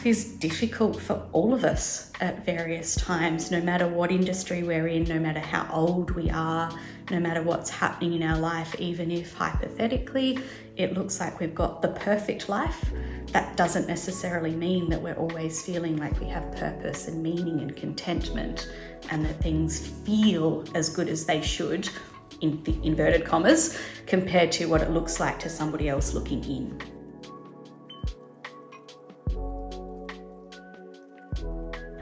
life is difficult for all of us at various times, no matter what industry we're in, no matter how old we are, no matter what's happening in our life. Even if hypothetically it looks like we've got the perfect life, that doesn't necessarily mean that we're always feeling like we have purpose and meaning and contentment, and that things feel as good as they should, in the inverted commas, compared to what it looks like to somebody else looking in.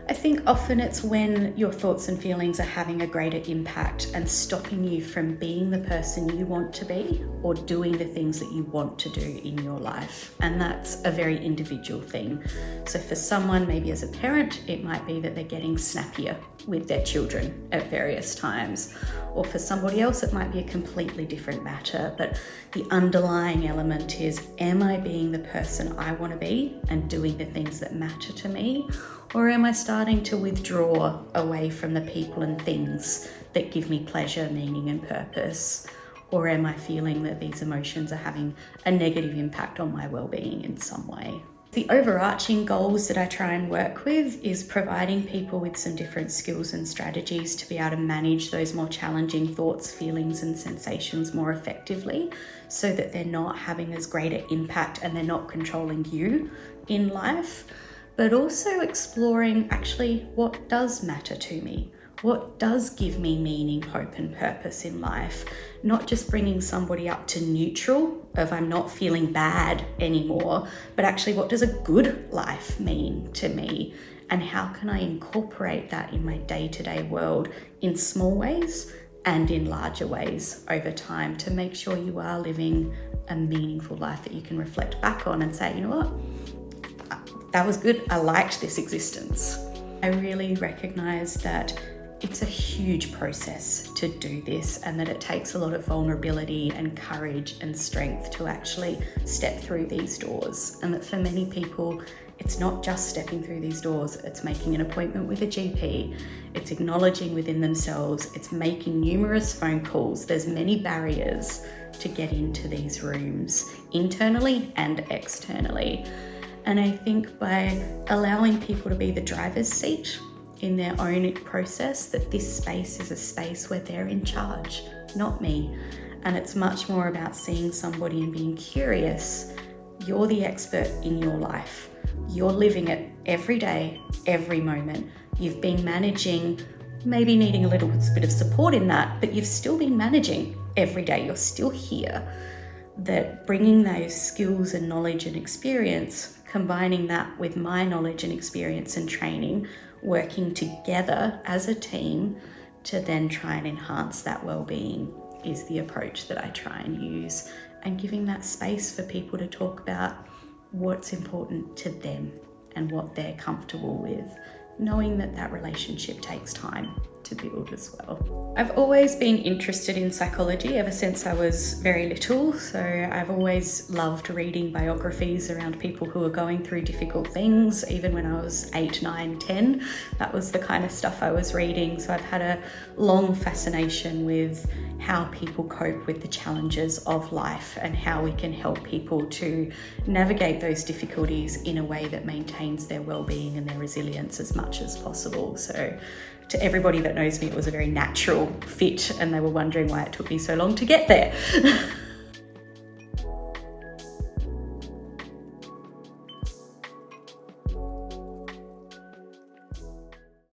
I think often it's when your thoughts and feelings are having a greater impact and stopping you from being the person you want to be or doing the things that you want to do in your life. And that's a very individual thing. So for someone, maybe as a parent, it might be that they're getting snappier with their children at various times. Or for somebody else, it might be a completely different matter. But the underlying element is, am I being the person I want to be and doing the things that matter to me? Or am I starting to withdraw away from the people and things that give me pleasure, meaning and purpose? Or am I feeling that these emotions are having a negative impact on my well-being in some way? The overarching goals that I try and work with is providing people with some different skills and strategies to be able to manage those more challenging thoughts, feelings and sensations more effectively, so that they're not having as great an impact and they're not controlling you in life. But also exploring actually what does matter to me, what does give me meaning, hope and purpose in life. Not just bringing somebody up to neutral of I'm not feeling bad anymore, but actually what does a good life mean to me, and how can I incorporate that in my day-to-day world in small ways and in larger ways over time to make sure you are living a meaningful life that you can reflect back on and say, you know what? That was good. I liked this existence. I really recognize that it's a huge process to do this, and that it takes a lot of vulnerability and courage and strength to actually step through these doors. And that for many people, it's not just stepping through these doors, it's making an appointment with a GP, it's acknowledging within themselves, it's making numerous phone calls. There's many barriers to get into these rooms, internally and externally. And I think by allowing people to be the driver's seat in their own process, that this space is a space where they're in charge, not me. And it's much more about seeing somebody and being curious. You're the expert in your life. You're living it every day, every moment. You've been managing, maybe needing a little bit of support in that, but you've still been managing every day. You're still here. That bringing those skills and knowledge and experience, combining that with my knowledge and experience and training, working together as a team to then try and enhance that well-being is the approach that I try and use, and giving that space for people to talk about what's important to them and what they're comfortable with, knowing that that relationship takes time to build as well. I've always been interested in psychology ever since I was very little, so I've always loved reading biographies around people who are going through difficult things. Even when I was 8, 9, 10, that was the kind of stuff I was reading. So I've had a long fascination with how people cope with the challenges of life and how we can help people to navigate those difficulties in a way that maintains their well-being and their resilience as much as possible. So to everybody that knows me, it was a very natural fit, and they were wondering why it took me so long to get there.